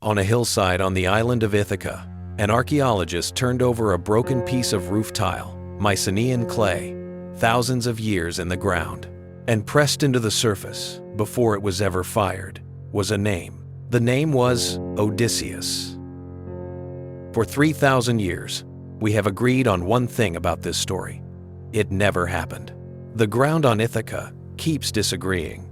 On a hillside on the island of Ithaca, an archaeologist turned over a broken piece of roof tile, Mycenaean clay, thousands of years in the ground, and pressed into the surface, before it was ever fired, was a name. The name was Odysseus. For 3,000 years, we have agreed on one thing about this story. It never happened. The ground on Ithaca keeps disagreeing.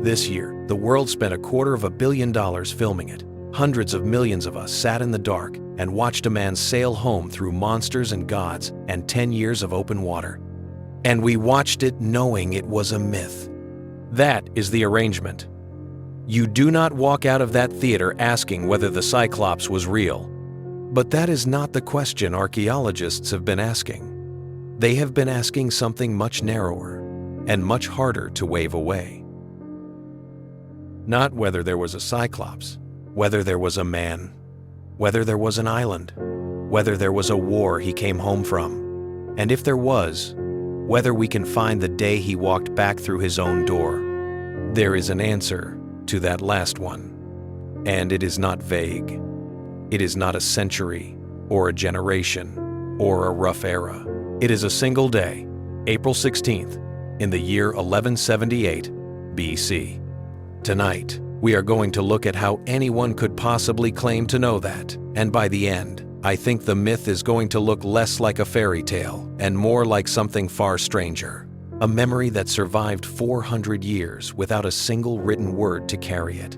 This year, the world spent $250 million filming it. Hundreds of millions of us sat in the dark and watched a man sail home through monsters and gods and 10 years of open water. And we watched it knowing it was a myth. That is the arrangement. You do not walk out of that theater asking whether the Cyclops was real. But that is not the question archaeologists have been asking. They have been asking something much narrower and much harder to wave away. Not whether there was a Cyclops, whether there was a man, whether there was an island, whether there was a war he came home from, and if there was, whether we can find the day he walked back through his own door. There is an answer to that last one, and it is not vague. It is not a century, or a generation, or a rough era. It is a single day, April 16th, in the year 1178 BC. Tonight, we are going to look at how anyone could possibly claim to know that, and by the end, I think the myth is going to look less like a fairy tale and more like something far stranger, a memory that survived 400 years without a single written word to carry it.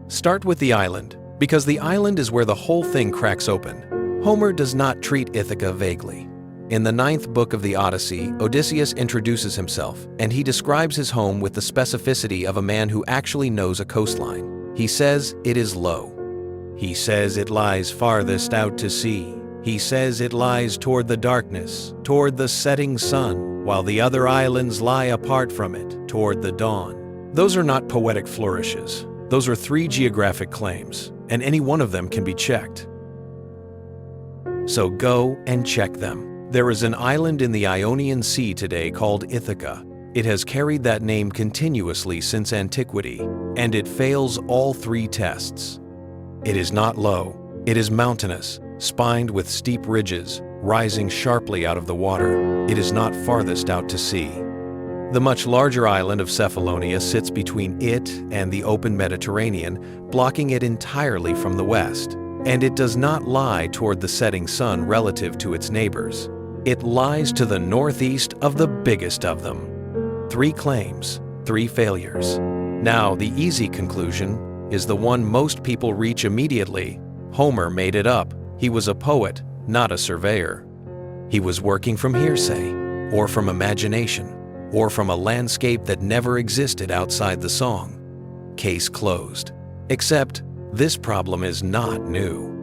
Start with the island, because the island is where the whole thing cracks open. Homer does not treat Ithaca vaguely. In the 9th book of the Odyssey, Odysseus introduces himself, and he describes his home with the specificity of a man who actually knows a coastline. He says it is low. He says it lies farthest out to sea. He says it lies toward the darkness, toward the setting sun, while the other islands lie apart from it, toward the dawn. Those are not poetic flourishes. Those are 3 geographic claims, and any one of them can be checked. So go and check them. There is an island in the Ionian Sea today called Ithaca. It has carried that name continuously since antiquity, and it fails all 3 tests. It is not low. It is mountainous, spined with steep ridges, rising sharply out of the water. It is not farthest out to sea. The much larger island of Cephalonia sits between it and the open Mediterranean, blocking it entirely from the west. And it does not lie toward the setting sun relative to its neighbors. It lies to the northeast of the biggest of them. 3 claims, 3 failures. Now, the easy conclusion is the one most people reach immediately. Homer made it up. He was a poet, not a surveyor. He was working from hearsay, or from imagination, or from a landscape that never existed outside the song. Case closed. Except, this problem is not new.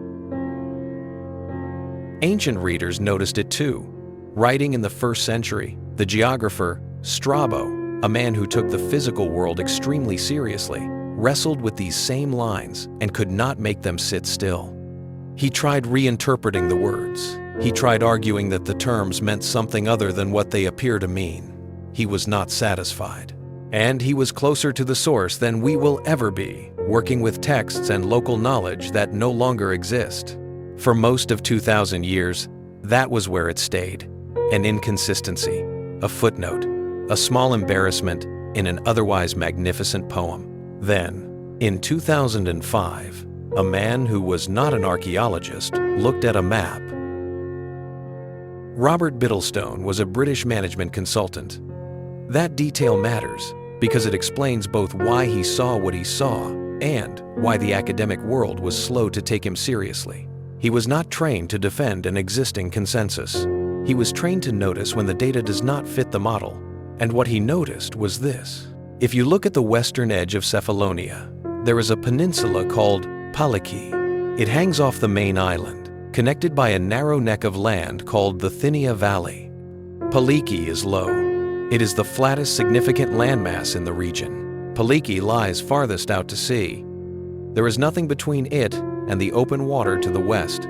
Ancient readers noticed it too. Writing in the 1st century, the geographer Strabo, a man who took the physical world extremely seriously, wrestled with these same lines and could not make them sit still. He tried reinterpreting the words. He tried arguing that the terms meant something other than what they appear to mean. He was not satisfied. And he was closer to the source than we will ever be, working with texts and local knowledge that no longer exist. For most of 2,000 years, that was where it stayed. An inconsistency, a footnote, a small embarrassment in an otherwise magnificent poem. Then, in 2005, a man who was not an archaeologist looked at a map. Robert Biddlestone was a British management consultant. That detail matters because it explains both why he saw what he saw and why the academic world was slow to take him seriously. He was not trained to defend an existing consensus. He was trained to notice when the data does not fit the model. And what he noticed was this. If you look at the western edge of Cephalonia, there is a peninsula called Paliki. It hangs off the main island, connected by a narrow neck of land called the Thynia Valley. Paliki is low. It is the flattest significant landmass in the region. Paliki lies farthest out to sea. There is nothing between it and the open water to the west.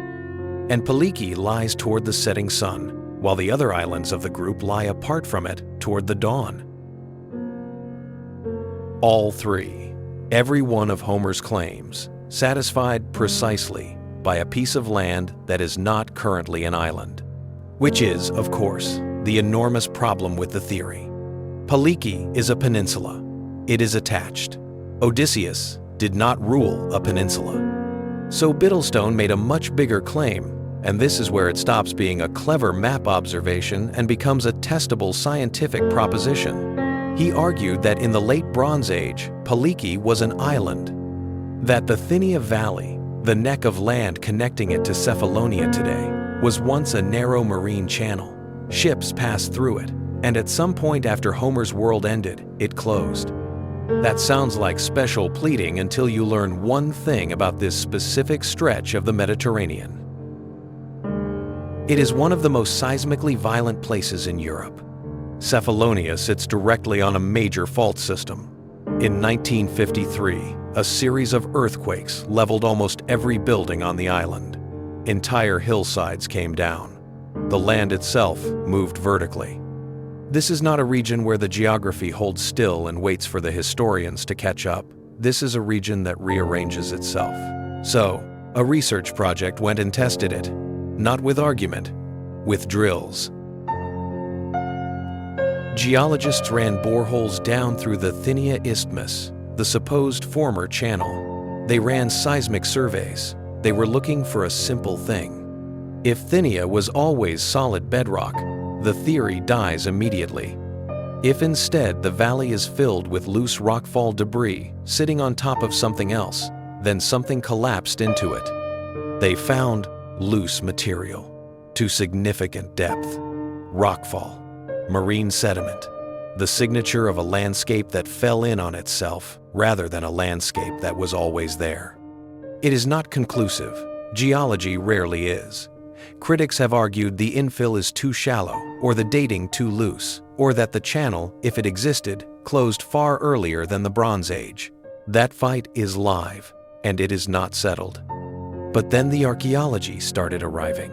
And Paliki lies toward the setting sun, while the other islands of the group lie apart from it toward the dawn. All 3. Every one of Homer's claims satisfied precisely by a piece of land that is not currently an island, which is, of course, the enormous problem with the theory. Paliki is a peninsula. It is attached. Odysseus did not rule a peninsula. So Bittlestone made a much bigger claim, and this is where it stops being a clever map observation and becomes a testable scientific proposition. He argued that in the late Bronze Age, Paliki was an island, that the Thynia Valley, the neck of land connecting it to Cephalonia today, was once a narrow marine channel. Ships passed through it, and at some point after Homer's world ended, it closed. That sounds like special pleading until you learn one thing about this specific stretch of the Mediterranean. It is one of the most seismically violent places in Europe. Cephalonia sits directly on a major fault system. In 1953, a series of earthquakes leveled almost every building on the island. Entire hillsides came down. The land itself moved vertically. This is not a region where the geography holds still and waits for the historians to catch up. This is a region that rearranges itself. So, a research project went and tested it. Not with argument, with drills. Geologists ran boreholes down through the Thynia Isthmus, the supposed former channel. They ran seismic surveys. They were looking for a simple thing. If Thynia was always solid bedrock, the theory dies immediately. If instead the valley is filled with loose rockfall debris sitting on top of something else, then something collapsed into it. They found loose material to significant depth, rockfall, marine sediment, the signature of a landscape that fell in on itself rather than a landscape that was always there. It is not conclusive. Geology rarely is. Critics have argued the infill is too shallow, or the dating too loose, or that the channel, if it existed, closed far earlier than the Bronze Age. That fight is live, and it is not settled. But then the archaeology started arriving.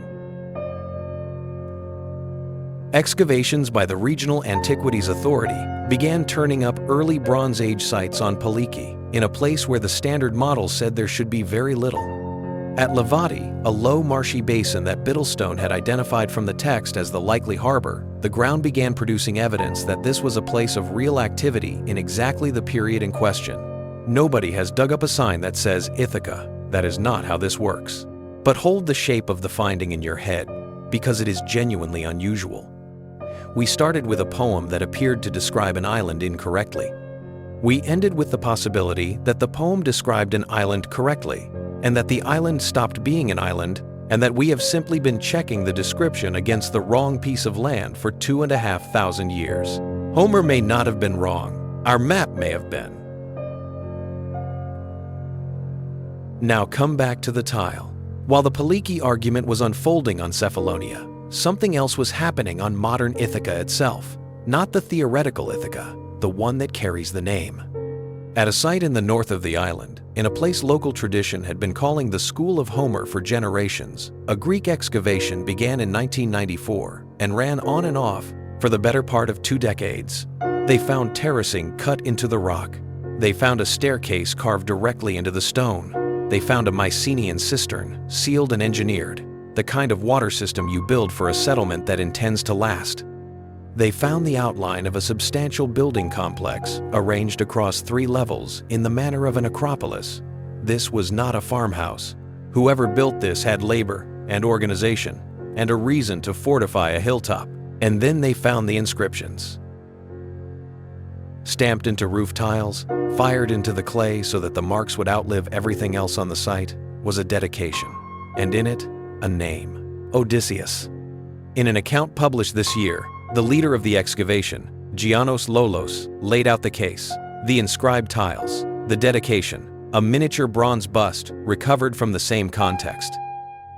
Excavations by the Regional Antiquities Authority began turning up early Bronze Age sites on Paliki, in a place where the standard model said there should be very little. At Levati, a low marshy basin that Bittlestone had identified from the text as the likely harbor, the ground began producing evidence that this was a place of real activity in exactly the period in question. Nobody has dug up a sign that says Ithaca. That is not how this works. But hold the shape of the finding in your head, because it is genuinely unusual. We started with a poem that appeared to describe an island incorrectly. We ended with the possibility that the poem described an island correctly, and that the island stopped being an island, and that we have simply been checking the description against the wrong piece of land for 2,500 years. Homer may not have been wrong. Our map may have been. Now come back to the tile. While the Paliki argument was unfolding on Cephalonia, something else was happening on modern Ithaca itself. Not the theoretical Ithaca, the one that carries the name. At a site in the north of the island, in a place local tradition had been calling the School of Homer for generations, a Greek excavation began in 1994 and ran on and off for the better part of 2 decades. They found terracing cut into the rock. They found a staircase carved directly into the stone. They found a Mycenaean cistern, sealed and engineered, the kind of water system you build for a settlement that intends to last. They found the outline of a substantial building complex arranged across 3 levels in the manner of an acropolis. This was not a farmhouse. Whoever built this had labor and organization and a reason to fortify a hilltop. And then they found the inscriptions. Stamped into roof tiles, fired into the clay so that the marks would outlive everything else on the site, was a dedication, and in it, a name: Odysseus. In an account published this year, the leader of the excavation, Gianos Lolos, laid out the case, the inscribed tiles, the dedication, a miniature bronze bust recovered from the same context.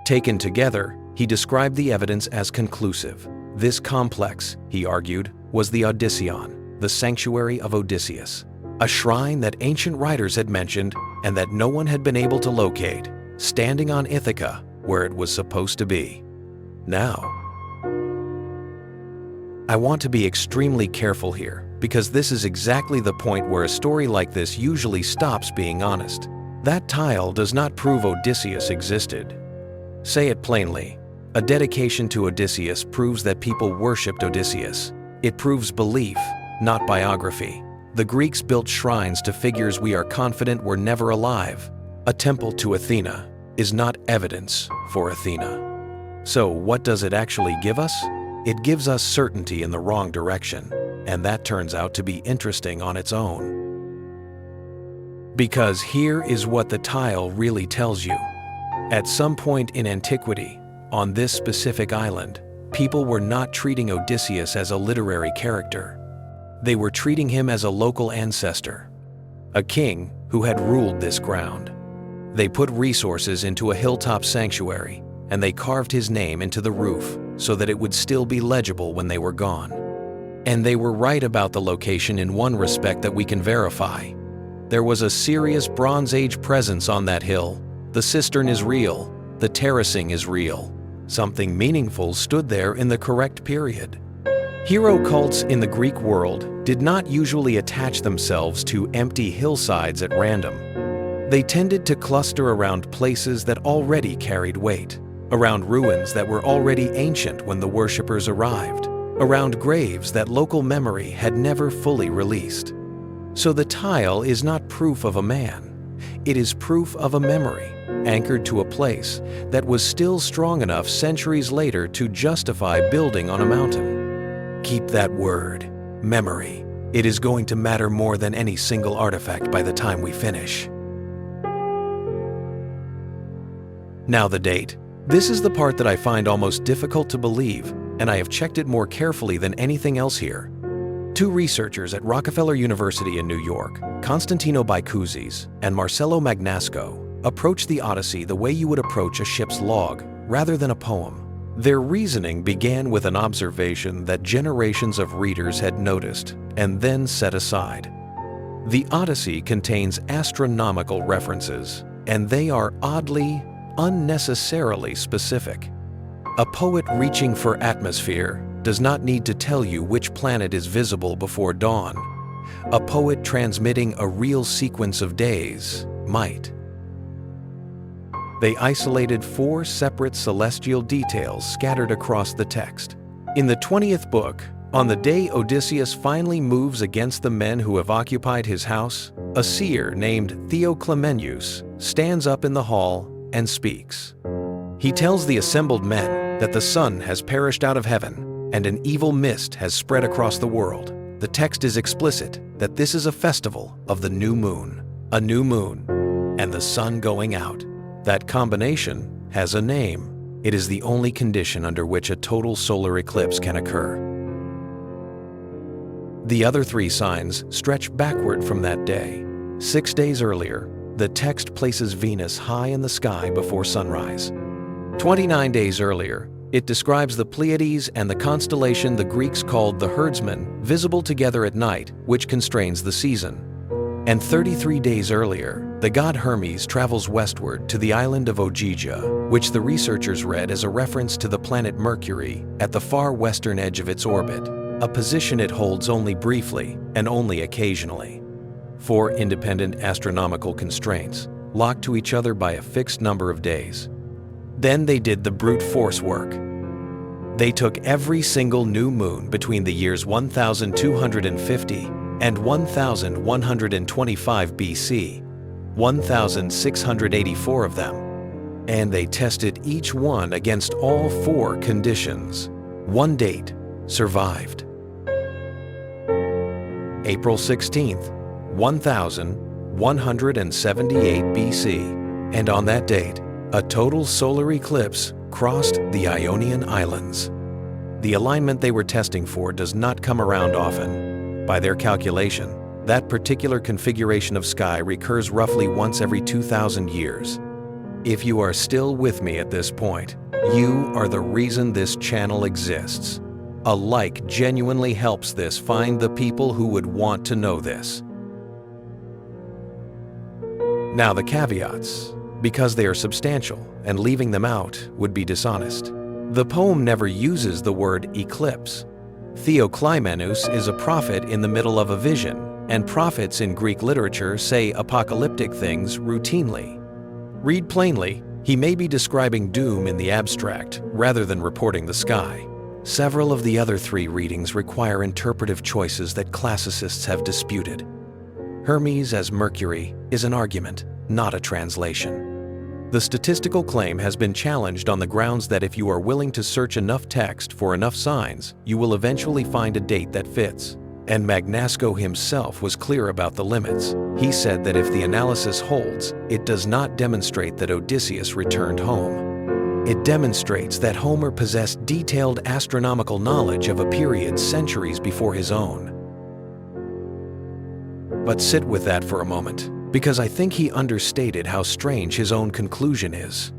Taken together, he described the evidence as conclusive. This complex, he argued, was the Odysseon, the sanctuary of Odysseus, a shrine that ancient writers had mentioned and that no one had been able to locate, standing on Ithaca where it was supposed to be. Now, I want to be extremely careful here because this is exactly the point where a story like this usually stops being honest. That tile does not prove Odysseus existed. Say it plainly. A dedication to Odysseus proves that people worshipped Odysseus. It proves belief, not biography. The Greeks built shrines to figures we are confident were never alive. A temple to Athena is not evidence for Athena. So what does it actually give us? It gives us certainty in the wrong direction, and that turns out to be interesting on its own. Because here is what the tile really tells you. At some point in antiquity, on this specific island, people were not treating Odysseus as a literary character. They were treating him as a local ancestor, a king who had ruled this ground. They put resources into a hilltop sanctuary, and they carved his name into the roof so that it would still be legible when they were gone. And they were right about the location in one respect that we can verify. There was a serious Bronze Age presence on that hill. The cistern is real. The terracing is real. Something meaningful stood there in the correct period. Hero cults in the Greek world did not usually attach themselves to empty hillsides at random. They tended to cluster around places that already carried weight, around ruins that were already ancient when the worshippers arrived, around graves that local memory had never fully released. So the tile is not proof of a man. It is proof of a memory, anchored to a place that was still strong enough centuries later to justify building on a mountain. Keep that word, memory. It is going to matter more than any single artifact by the time we finish. Now the date. This is the part that I find almost difficult to believe, and I have checked it more carefully than anything else here. Two researchers at Rockefeller University in New York, Constantino Bikouzis and Marcello Magnasco, approached the Odyssey the way you would approach a ship's log, rather than a poem. Their reasoning began with an observation that generations of readers had noticed and then set aside. The Odyssey contains astronomical references, and they are oddly, unnecessarily specific. A poet reaching for atmosphere does not need to tell you which planet is visible before dawn. A poet transmitting a real sequence of days might. They isolated 4 separate celestial details scattered across the text. In the 20th book, on the day Odysseus finally moves against the men who have occupied his house, a seer named Theoclymenus stands up in the hall and speaks. He tells the assembled men that the sun has perished out of heaven and an evil mist has spread across the world. The text is explicit that this is a festival of the new moon, a new moon, and the sun going out. That combination has a name. It is the only condition under which a total solar eclipse can occur. The other 3 signs stretch backward from that day. 6 days earlier, the text places Venus high in the sky before sunrise. 29 days earlier, it describes the Pleiades and the constellation the Greeks called the herdsman, visible together at night, which constrains the season. And 33 days earlier, the god Hermes travels westward to the island of Ogygia, which the researchers read as a reference to the planet Mercury at the far western edge of its orbit, a position it holds only briefly and only occasionally. 4 independent astronomical constraints, locked to each other by a fixed number of days. Then they did the brute force work. They took every single new moon between the years 1250 and 1125 BC, 1,684 of them, and they tested each one against all 4 conditions. One date survived. April 16th, 1178 BC, and on that date, a total solar eclipse crossed the Ionian Islands. The alignment they were testing for does not come around often. By their calculation, that particular configuration of sky recurs roughly once every 2,000 years. If you are still with me at this point, you are the reason this channel exists. A like genuinely helps this find the people who would want to know this. Now the caveats, because they are substantial and leaving them out would be dishonest. The poem never uses the word eclipse. Theoklymenus is a prophet in the middle of a vision, and prophets in Greek literature say apocalyptic things routinely. Read plainly, he may be describing doom in the abstract rather than reporting the sky. Several of the other three readings require interpretive choices that classicists have disputed. Hermes as Mercury is an argument, not a translation. The statistical claim has been challenged on the grounds that if you are willing to search enough text for enough signs, you will eventually find a date that fits. And Magnasco himself was clear about the limits. He said that if the analysis holds, it does not demonstrate that Odysseus returned home. It demonstrates that Homer possessed detailed astronomical knowledge of a period centuries before his own. But sit with that for a moment, because I think he understated how strange his own conclusion is.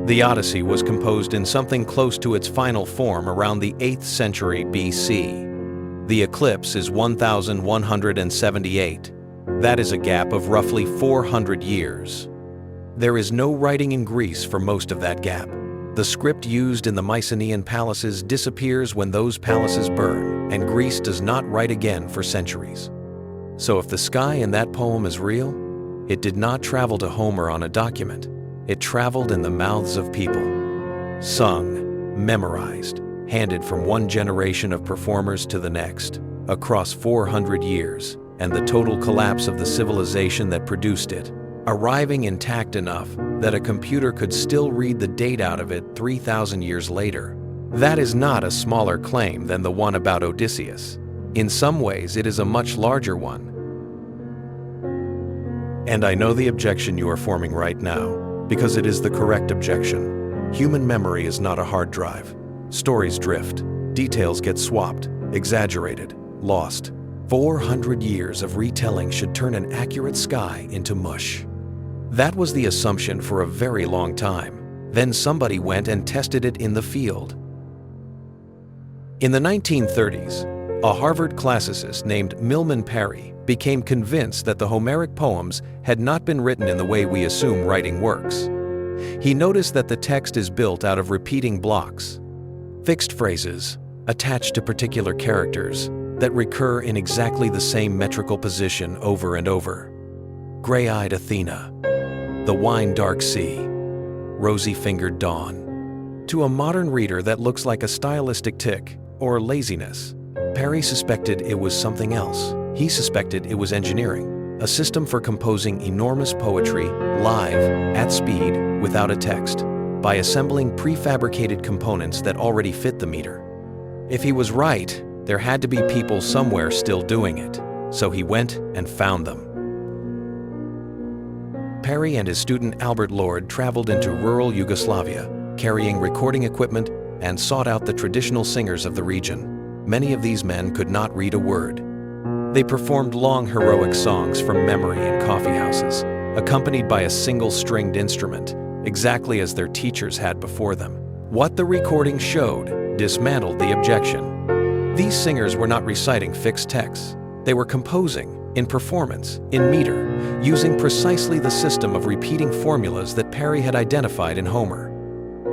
The Odyssey was composed in something close to its final form around the 8th century BC. The eclipse is 1178. That is a gap of roughly 400 years. There is no writing in Greece for most of that gap. The script used in the Mycenaean palaces disappears when those palaces burn, and Greece does not write again for centuries. So if the sky in that poem is real, it did not travel to Homer on a document. It traveled in the mouths of people. Sung, memorized, handed from one generation of performers to the next, across 400 years, and the total collapse of the civilization that produced it, arriving intact enough that a computer could still read the date out of it 3,000 years later. That is not a smaller claim than the one about Odysseus. In some ways, it is a much larger one. And I know the objection you are forming right now, because it is the correct objection. Human memory is not a hard drive. Stories drift, details get swapped, exaggerated, lost. 400 years of retelling should turn an accurate sky into mush. That was the assumption for a very long time. Then somebody went and tested it in the field. In the 1930s, a Harvard classicist named Milman Parry became convinced that the Homeric poems had not been written in the way we assume writing works. He noticed that the text is built out of repeating blocks, fixed phrases attached to particular characters that recur in exactly the same metrical position over and over. Gray-eyed Athena, the wine-dark sea, rosy-fingered dawn. To a modern reader, that looks like a stylistic tick or laziness. Parry suspected it was something else. He suspected it was engineering, a system for composing enormous poetry live, at speed, without a text, by assembling prefabricated components that already fit the meter. If he was right, there had to be people somewhere still doing it, so he went and found them. Parry and his student Albert Lord traveled into rural Yugoslavia, carrying recording equipment, and sought out the traditional singers of the region. Many of these men could not read a word. They performed long heroic songs from memory in coffee houses, accompanied by a single-stringed instrument, exactly as their teachers had before them. What the recording showed dismantled the objection. These singers were not reciting fixed texts. They were composing, in performance, in meter, using precisely the system of repeating formulas that Parry had identified in Homer.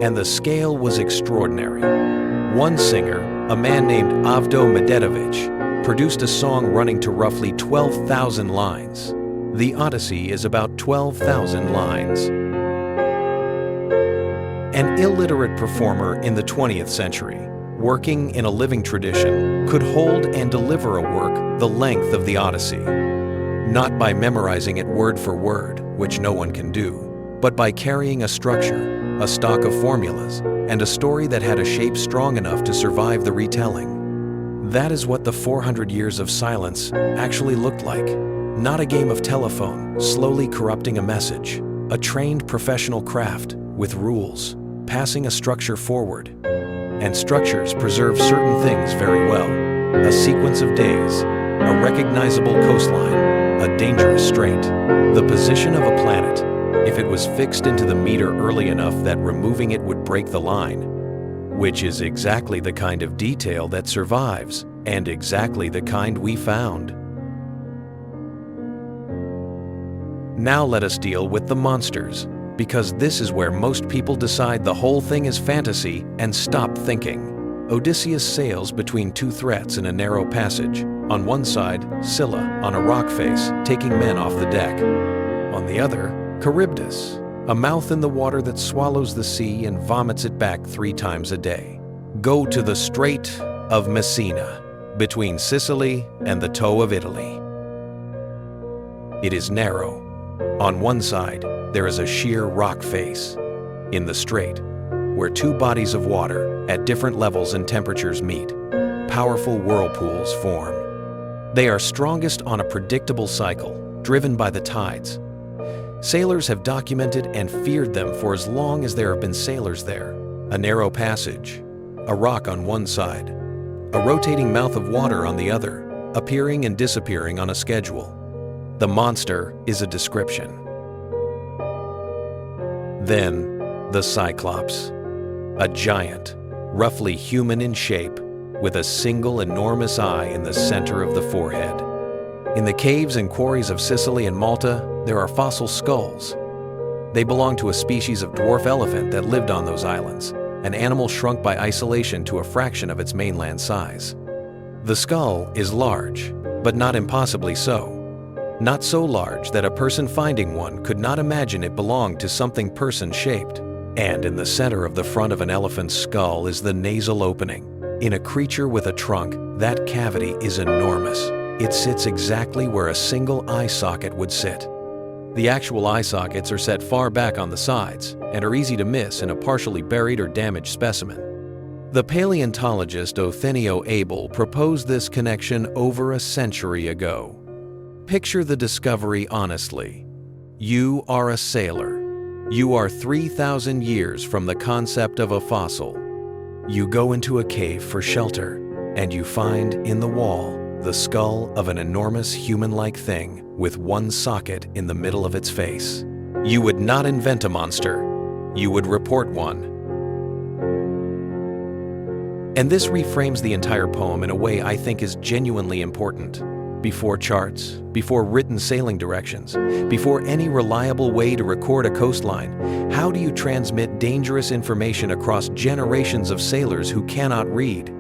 And the scale was extraordinary. One singer, a man named Avdo Mededovich, produced a song running to roughly 12,000 lines. The Odyssey is about 12,000 lines. An illiterate performer in the 20th century, working in a living tradition, could hold and deliver a work the length of the Odyssey, not by memorizing it word for word, which no one can do, but by carrying a structure, a stock of formulas, and a story that had a shape strong enough to survive the retelling. That is what the 400 years of silence actually looked like. Not a game of telephone, slowly corrupting a message, a trained professional craft with rules, passing a structure forward. And structures preserve certain things very well. A sequence of days, a recognizable coastline, a dangerous strait, the position of a planet, if it was fixed into the meter early enough that removing it would break the line, which is exactly the kind of detail that survives, and exactly the kind we found. Now let us deal with the monsters, because this is where most people decide the whole thing is fantasy and stop thinking. Odysseus sails between two threats in a narrow passage. On one side, Scylla on a rock face, taking men off the deck. On the other, Charybdis, a mouth in the water that swallows the sea and vomits it back 3 times a day. Go to the Strait of Messina, between Sicily and the toe of Italy. It is narrow. On one side, there is a sheer rock face. In the strait, where 2 bodies of water at different levels and temperatures meet, powerful whirlpools form. They are strongest on a predictable cycle, driven by the tides. Sailors have documented and feared them for as long as there have been sailors there. A narrow passage, a rock on one side, a rotating mouth of water on the other, appearing and disappearing on a schedule. The monster is a description. Then, the Cyclops, a giant, roughly human in shape, with a single enormous eye in the center of the forehead. In the caves and quarries of Sicily and Malta, there are fossil skulls. They belong to a species of dwarf elephant that lived on those islands, an animal shrunk by isolation to a fraction of its mainland size. The skull is large, but not impossibly so. Not so large that a person finding one could not imagine it belonged to something person-shaped. And in the center of the front of an elephant's skull is the nasal opening. In a creature with a trunk, that cavity is enormous. It sits exactly where a single eye socket would sit. The actual eye sockets are set far back on the sides and are easy to miss in a partially buried or damaged specimen. The paleontologist Othenio Abel proposed this connection over a century ago. Picture the discovery honestly. You are a sailor. You are 3,000 years from the concept of a fossil. You go into a cave for shelter, and you find in the wall the skull of an enormous human-like thing with one socket in the middle of its face. You would not invent a monster. You would report one. And this reframes the entire poem in a way I think is genuinely important. Before charts, before written sailing directions, before any reliable way to record a coastline, how do you transmit dangerous information across generations of sailors who cannot read?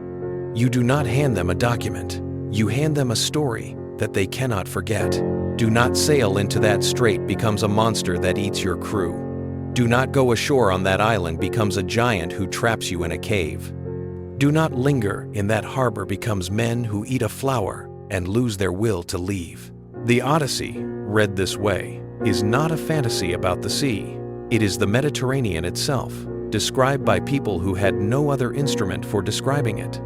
You do not hand them a document. You hand them a story that they cannot forget. Do not sail into that strait becomes a monster that eats your crew. Do not go ashore on that island becomes a giant who traps you in a cave. Do not linger in that harbor becomes men who eat a flower and lose their will to leave. The Odyssey, read this way, is not a fantasy about the sea. It is the Mediterranean itself, described by people who had no other instrument for describing it.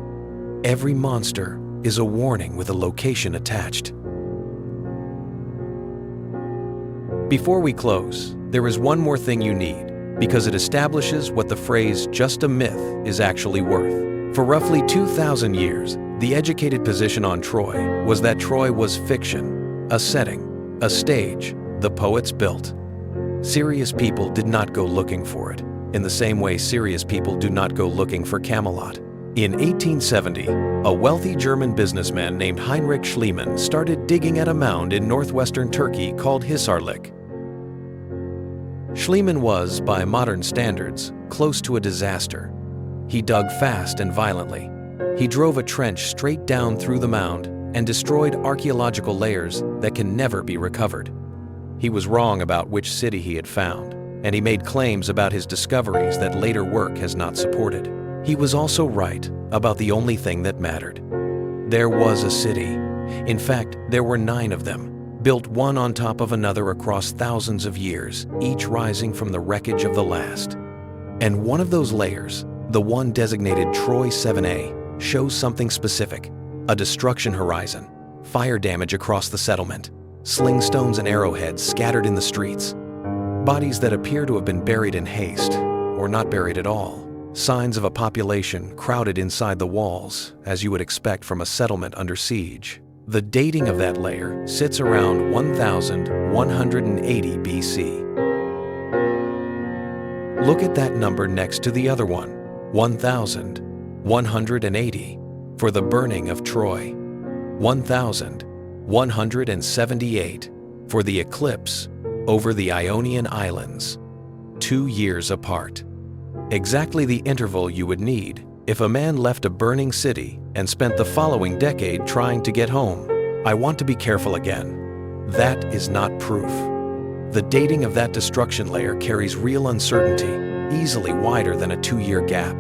Every monster is a warning with a location attached. Before we close, there is one more thing you need, because it establishes what the phrase "just a myth" is actually worth. For roughly 2,000 years, the educated position on Troy was that Troy was fiction, a setting, a stage the poets built. Serious people did not go looking for it, in the same way serious people do not go looking for Camelot. In 1870, a wealthy German businessman named Heinrich Schliemann started digging at a mound in northwestern Turkey called Hisarlik. Schliemann was, by modern standards, close to a disaster. He dug fast and violently. He drove a trench straight down through the mound and destroyed archaeological layers that can never be recovered. He was wrong about which city he had found, and he made claims about his discoveries that later work has not supported. He was also right about the only thing that mattered. There was a city. In fact, there were 9 of them, built one on top of another across thousands of years, each rising from the wreckage of the last. And one of those layers, the one designated Troy 7A, shows something specific: a destruction horizon, fire damage across the settlement, sling stones and arrowheads scattered in the streets, bodies that appear to have been buried in haste, or not buried at all, signs of a population crowded inside the walls, as you would expect from a settlement under siege. The dating of that layer sits around 1180 BC. Look at that number next to the other one, 1180, for the burning of Troy, 1178 for the eclipse over the Ionian Islands, 2 years apart. Exactly the interval you would need If a man left a burning city and spent the following decade trying to get home, I want to be careful again. That is not proof. The dating of that destruction layer carries real uncertainty, easily wider than a 2-year gap.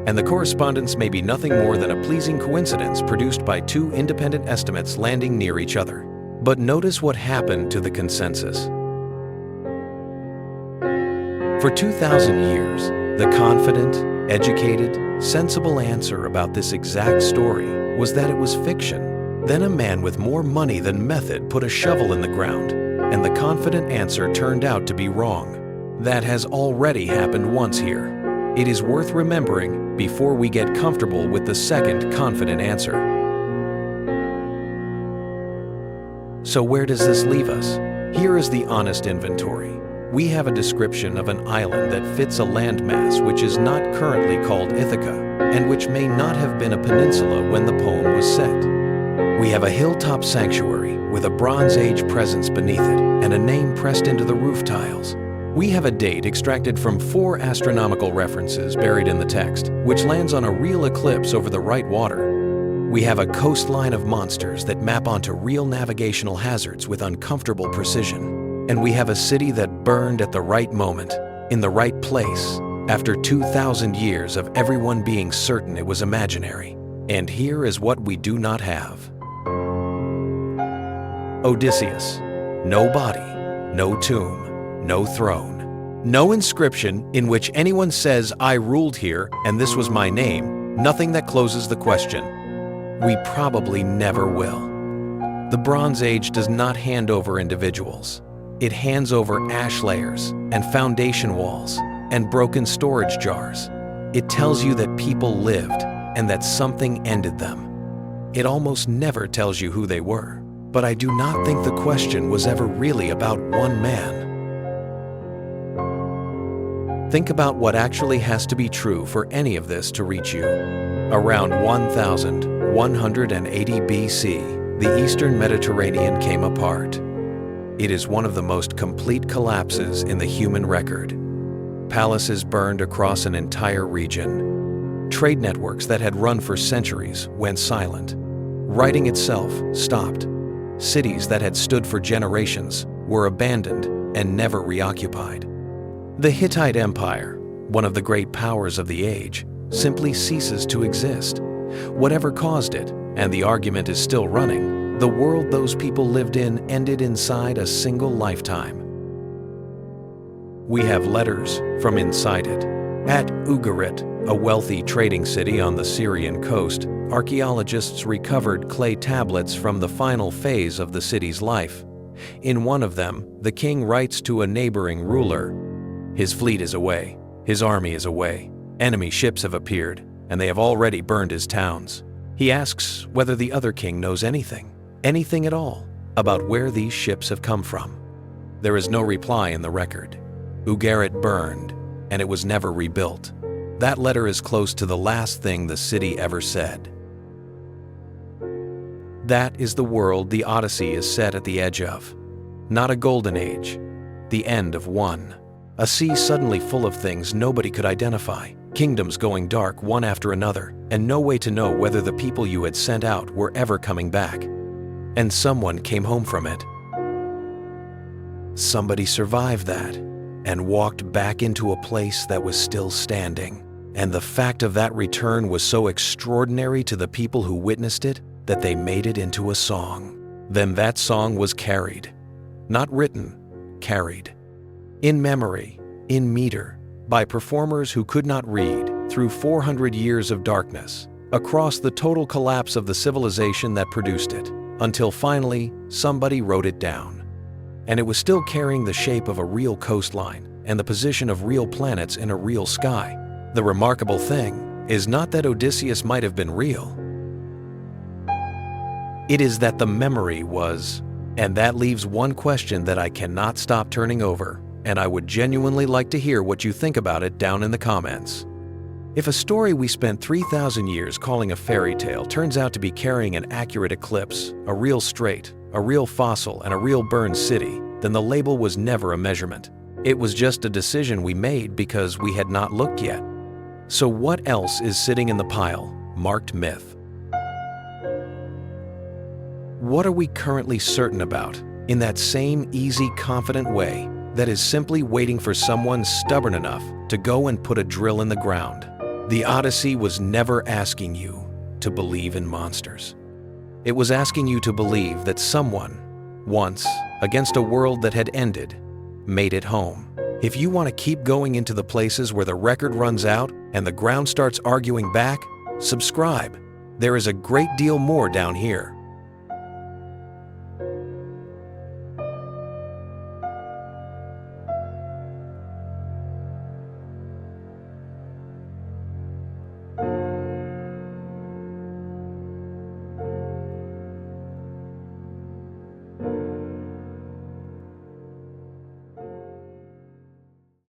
And the correspondence may be nothing more than a pleasing coincidence produced by 2 independent estimates landing near each other. But notice what happened to the consensus. For 2,000 years, the confident, educated, sensible answer about this exact story was that it was fiction. Then a man with more money than method put a shovel in the ground, and the confident answer turned out to be wrong. That has already happened once here. It is worth remembering before we get comfortable with the second confident answer. So where does this leave us? Here is the honest inventory. We have a description of an island that fits a landmass which is not currently called Ithaca, and which may not have been a peninsula when the poem was set. We have a hilltop sanctuary with a Bronze Age presence beneath it and a name pressed into the roof tiles. We have a date extracted from 4 astronomical references buried in the text, which lands on a real eclipse over the right water. We have a coastline of monsters that map onto real navigational hazards with uncomfortable precision. And we have a city that burned at the right moment, in the right place, after 2,000 years of everyone being certain it was imaginary. And here is what we do not have. Odysseus. No body, no tomb, no throne. No inscription in which anyone says, "I ruled here and this was my name," nothing that closes the question. We probably never will. The Bronze Age does not hand over individuals. It hands over ash layers and foundation walls and broken storage jars. It tells you that people lived and that something ended them. It almost never tells you who they were. But I do not think the question was ever really about one man. Think about what actually has to be true for any of this to reach you. Around 1180 BC, the Eastern Mediterranean came apart. It is one of the most complete collapses in the human record. Palaces burned across an entire region. Trade networks that had run for centuries went silent. Writing itself stopped. Cities that had stood for generations were abandoned and never reoccupied. The Hittite Empire, one of the great powers of the age, simply ceases to exist. Whatever caused it, and the argument is still running, the world those people lived in ended inside a single lifetime. We have letters from inside it. At Ugarit, a wealthy trading city on the Syrian coast, archaeologists recovered clay tablets from the final phase of the city's life. In one of them, the king writes to a neighboring ruler, "His fleet is away, his army is away, enemy ships have appeared, and they have already burned his towns." He asks whether the other king knows anything at all, about where these ships have come from. There is no reply in the record. Ugarit burned, and it was never rebuilt. That letter is close to the last thing the city ever said. That is the world the Odyssey is set at the edge of. Not a golden age, the end of one. A sea suddenly full of things nobody could identify, kingdoms going dark one after another, and no way to know whether the people you had sent out were ever coming back. And someone came home from it. Somebody survived that and walked back into a place that was still standing. And the fact of that return was so extraordinary to the people who witnessed it that they made it into a song. Then that song was carried. Not written, carried. In memory, in meter, by performers who could not read, through 400 years of darkness, across the total collapse of the civilization that produced it, until finally somebody wrote it down. And it was still carrying the shape of a real coastline and the position of real planets in a real sky. The remarkable thing is not that Odysseus might have been real. It is that the memory was. And that leaves one question that I cannot stop turning over, and I would genuinely like to hear what you think about it down in the comments. If a story we spent 3,000 years calling a fairy tale turns out to be carrying an accurate eclipse, a real strait, a real fossil, and a real burned city, then the label was never a measurement. It was just a decision we made because we had not looked yet. So what else is sitting in the pile, marked myth? What are we currently certain about, in that same easy, confident way that is simply waiting for someone stubborn enough to go and put a drill in the ground? The Odyssey was never asking you to believe in monsters. It was asking you to believe that someone, once, against a world that had ended, made it home. If you want to keep going into the places where the record runs out and the ground starts arguing back, subscribe. There is a great deal more down here.